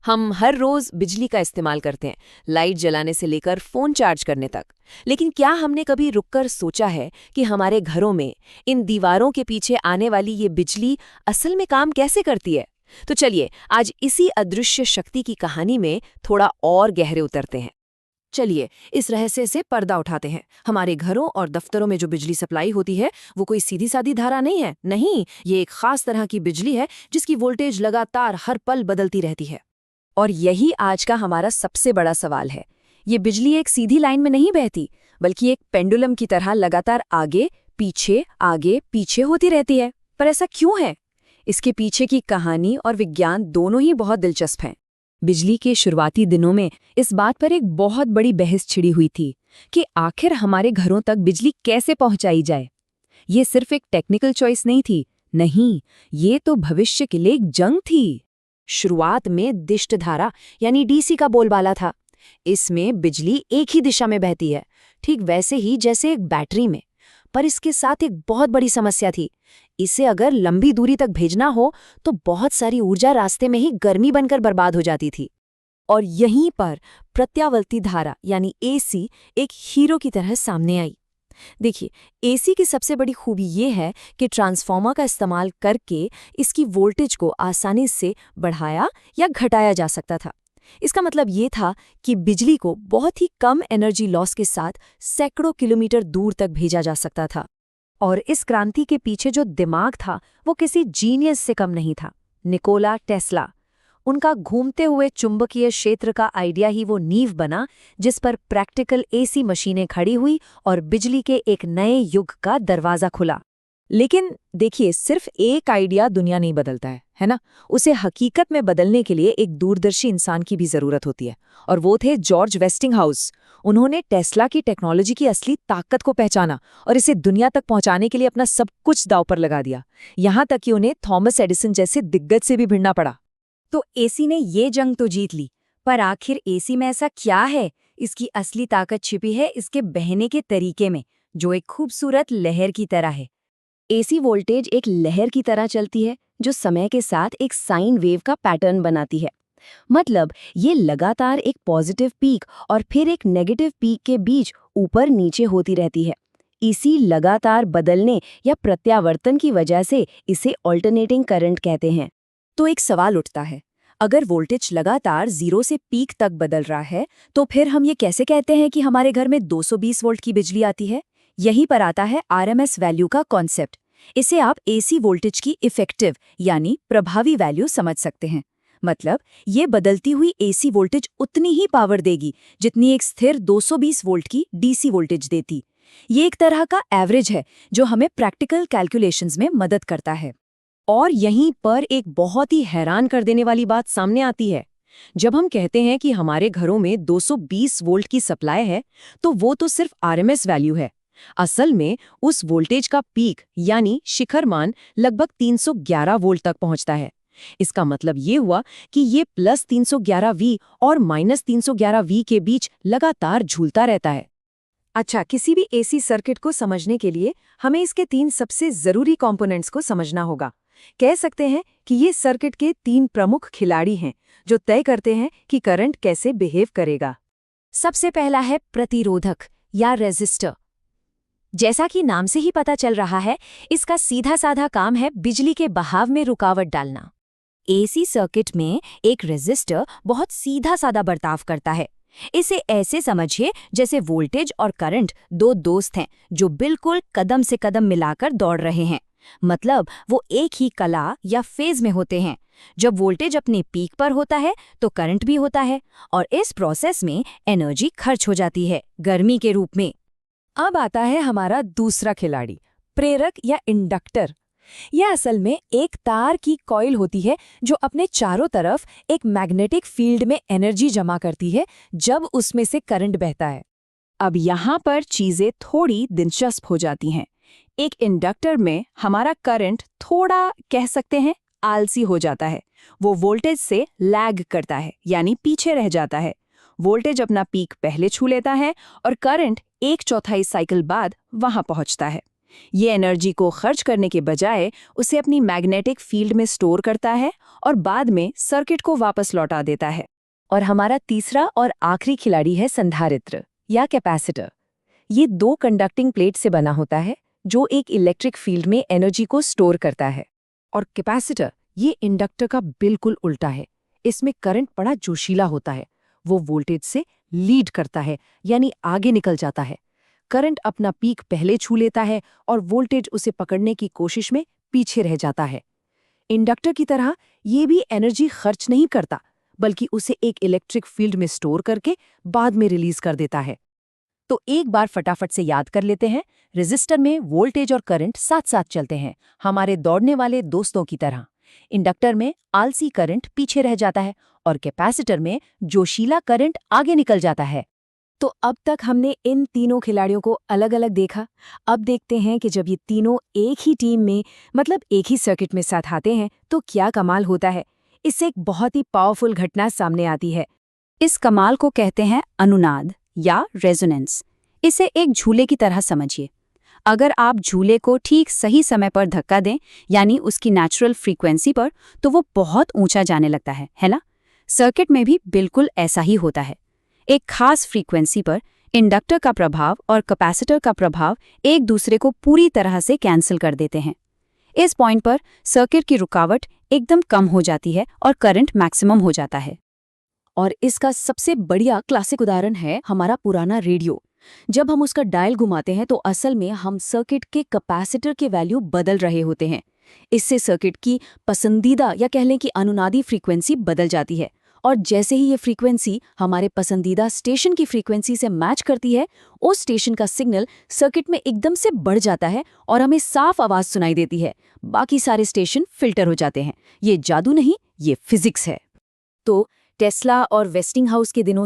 हम हर रोज बिजली का इस्तेमाल करते हैं, लाइट जलाने से लेकर फोन चार्ज करने तक। लेकिन क्या हमने कभी रुककर सोचा है कि हमारे घरों में इन दीवारों के पीछे आने वाली ये बिजली असल में काम कैसे करती है? तो चलिए आज इसी अदृश्य शक्ति की कहानी में थोड़ा और गहरे उतरते हैं। चलिए इस रहस्य से पर्दा उठाते हैं। हमारे घरों और दफ्तरों में जो बिजली सप्लाई होती है वो कोई सीधी सादी धारा नहीं है। नहीं, ये एक खास तरह की बिजली है जिसकी वोल्टेज लगातार हर पल बदलती रहती है। और यही आज का हमारा सबसे बड़ा सवाल है। ये बिजली एक सीधी लाइन में नहीं बहती, बल्कि एक पेंडुलम की तरह लगातार आगे पीछे होती रहती है। पर ऐसा क्यों है? इसके पीछे की कहानी और विज्ञान दोनों ही बहुत दिलचस्प हैं। बिजली के शुरुआती दिनों में इस बात पर एक बहुत बड़ी बहस छिड़ी हुई थी कि आखिर हमारे घरों तक बिजली कैसे पहुंचाई जाए। ये सिर्फ एक टेक्निकल चॉइस नहीं थी, नहीं, ये तो भविष्य के लिए एक जंग थी। शुरुआत में दिष्ट धारा यानी डीसी का बोलबाला था। इसमें बिजली एक ही दिशा में बहती है, ठीक वैसे ही जैसे एक बैटरी में। पर इसके साथ एक बहुत बड़ी समस्या थी। इसे अगर लंबी दूरी तक भेजना हो तो बहुत सारी ऊर्जा रास्ते में ही गर्मी बनकर बर्बाद हो जाती थी। और यहीं पर प्रत्यावर्ती धारा यानी एसी एक हीरो की तरह सामने आई। देखिए, एसी की सबसे बड़ी खूबी ये है कि ट्रांसफार्मर का इस्तेमाल करके इसकी वोल्टेज को आसानी से बढ़ाया या घटाया जा सकता था। इसका मतलब ये था कि बिजली को बहुत ही कम एनर्जी लॉस के साथ सैकड़ों किलोमीटर दूर तक भेजा जा सकता था। और इस क्रांति के पीछे जो दिमाग था वो किसी जीनियस से कम नहीं था, निकोला टेस्ला। उनका घूमते हुए चुंबकीय क्षेत्र का आइडिया ही वो नींव बना जिस पर प्रैक्टिकल एसी मशीनें खड़ी हुई और बिजली के एक नए युग का दरवाजा खुला। लेकिन देखिए, सिर्फ एक आइडिया दुनिया नहीं बदलता है ना? उसे हकीकत में बदलने के लिए एक दूरदर्शी इंसान की भी जरूरत होती है, और वो थे जॉर्ज वेस्टिंगहाउस। उन्होंने टेस्ला की टेक्नोलॉजी की असली ताकत को पहचाना और इसे दुनिया तक पहुंचाने के लिए अपना सब कुछ दांव पर लगा दिया। यहां तक कि उन्हें थॉमस एडिसन जैसे दिग्गज से भी भिड़ना पड़ा। तो एसी ने ये जंग तो जीत ली, पर आखिर एसी में ऐसा क्या है? इसकी असली ताकत छिपी है इसके बहने के तरीके में, जो एक खूबसूरत लहर की तरह है। एसी वोल्टेज एक लहर की तरह चलती है जो समय के साथ एक साइन वेव का पैटर्न बनाती है। मतलब ये लगातार एक पॉजिटिव पीक और फिर एक नेगेटिव पीक के बीच ऊपर नीचे होती रहती है। इसी लगातार बदलने या प्रत्यावर्तन की वजह से इसे ऑल्टरनेटिंग करंट कहते हैं। तो एक सवाल उठता है, अगर वोल्टेज लगातार 0 से पीक तक बदल रहा है तो फिर हम ये कैसे कहते हैं कि हमारे घर में 220 वोल्ट की बिजली आती है? यहीं पर आता है आरएमएस वैल्यू का कॉन्सेप्ट। इसे आप एसी वोल्टेज की इफेक्टिव यानी प्रभावी वैल्यू समझ सकते हैं। मतलब ये बदलती हुई एसी वोल्टेज उतनी ही पावर देगी जितनी एक स्थिर 220 वोल्ट की डीसी वोल्टेज देती। ये एक तरह का एवरेज है जो हमें प्रैक्टिकल कैलकुलेशंस में मदद करता है। और यहीं पर एक बहुत ही हैरान कर देने वाली बात सामने आती है। जब हम कहते हैं कि हमारे घरों में 220 वोल्ट की सप्लाई है, तो वो तो सिर्फ आरएमएस वैल्यू है। असल में उस वोल्टेज का पीक यानी शिखर मान लगभग 311 वोल्ट तक पहुंचता है। इसका मतलब ये हुआ कि ये प्लस 311V और माइनस 311V के बीच लगातार झूलता रहता है। अच्छा, किसी भी एसी सर्किट को समझने के लिए हमें इसके 3 सबसे जरूरी कंपोनेंट्स को समझना होगा। कह सकते हैं कि ये सर्किट के 3 प्रमुख खिलाड़ी हैं जो तय करते हैं कि करंट कैसे बिहेव करेगा। सबसे पहला है प्रतिरोधक या रेजिस्टर। जैसा कि नाम से ही पता चल रहा है, इसका सीधा साधा काम है बिजली के बहाव में रुकावट डालना। एसी सर्किट में एक रेजिस्टर बहुत सीधा साधा बर्ताव करता है। इसे ऐसे समझिए जैसे वोल्टेज और करंट 2 दोस्त हैं जो बिल्कुल कदम से कदम मिलाकर दौड़ रहे हैं। मतलब वो एक ही कला या फेज में होते हैं। जब वोल्टेज अपने पीक पर होता है तो करंट भी होता है, और इस प्रोसेस में एनर्जी खर्च हो जाती है गर्मी के रूप में। अब आता है हमारा दूसरा खिलाड़ी, प्रेरक या इंडक्टर। यह असल में एक तार की कॉइल होती है जो अपने चारों तरफ एक मैग्नेटिक फील्ड में एनर्जी जमा करती है जब उसमें से करंट बहता है। अब यहाँ पर चीजें थोड़ी दिलचस्प हो जाती हैं। एक इंडक्टर में हमारा करंट थोड़ा, कह सकते हैं, आलसी हो जाता है। वो वोल्टेज से लैग करता है यानी पीछे रह जाता है। वोल्टेज अपना पीक पहले छू लेता है और करंट 1/4 साइकिल बाद वहां पहुंचता है। ये एनर्जी को खर्च करने के बजाय उसे अपनी मैग्नेटिक फील्ड में स्टोर करता है और बाद में सर्किट को वापस लौटा देता है। और हमारा तीसरा और आखिरी खिलाड़ी है संधारित्र या कैपेसिटर। ये 2 कंडक्टिंग प्लेट से बना होता है जो एक इलेक्ट्रिक फील्ड में एनर्जी को स्टोर करता है। और कैपेसिटर ये इंडक्टर का बिल्कुल उल्टा है। इसमें करंट बड़ा जोशीला होता है, वो वोल्टेज से लीड करता है, यानी आगे निकल जाता है। करंट अपना पीक पहले छू लेता है और वोल्टेज उसे पकड़ने की कोशिश में पीछे रह जाता है। इंडक्टर की तरह ये भी एनर्जी खर्च नहीं करता, बल्कि उसे एक इलेक्ट्रिक फील्ड में स्टोर करके बाद में रिलीज कर देता है। तो एक बार फटाफट से याद कर लेते हैं, रेजिस्टर में वोल्टेज और करंट साथ साथ चलते हैं, हमारे दौड़ने वाले दोस्तों की तरह। इंडक्टर में आलसी करंट पीछे रह जाता है और कैपेसिटर में जोशीला करंट आगे निकल जाता है। तो अब तक हमने इन तीनों खिलाड़ियों को अलग अलग देखा। अब देखते हैं कि जब ये तीनों एक ही टीम में, मतलब एक ही सर्किट में साथ आते हैं तो क्या कमाल होता है। इससे एक बहुत ही पावरफुल घटना सामने आती है। इस कमाल को कहते हैं अनुनाद या रेजोनेंस। इसे एक झूले की तरह समझिए। अगर आप झूले को ठीक सही समय पर धक्का दें, यानी उसकी नेचुरल फ्रीक्वेंसी पर, तो वो बहुत ऊंचा जाने लगता है ना? सर्किट में भी बिल्कुल ऐसा ही होता है। एक खास फ्रीक्वेंसी पर इंडक्टर का प्रभाव और कैपेसिटर का प्रभाव एक दूसरे को पूरी तरह से कैंसिल कर देते हैं। इस पॉइंट पर सर्किट की रुकावट एकदम कम हो जाती है और करंट मैक्सिमम हो जाता है। और इसका सबसे बढ़िया क्लासिक उदाहरण है हमारा पुराना रेडियो। जब हम उसका डायल घुमाते हैं तो असल में हम सर्किट के कैपेसिटर के वैल्यू बदल रहे होते हैं। इससे सर्किट की पसंदीदा या कह लें कि अनुनादी फ्रीक्वेंसी बदल जाती है, और जैसे ही ये फ्रीक्वेंसी हमारे पसंदीदा स्टेशन की फ्रीक्वेंसी से मैच करती है, उस स्टेशन का सिग्नल सर्किट में एकदम से बढ़ जाता है और हमें साफ आवाज सुनाई देती है। बाकी सारे स्टेशन फिल्टर हो जाते हैं। ये जादू नहीं, ये फिजिक्स है। तो टेस्ला और वेस्टिंगहाउस के दिनों से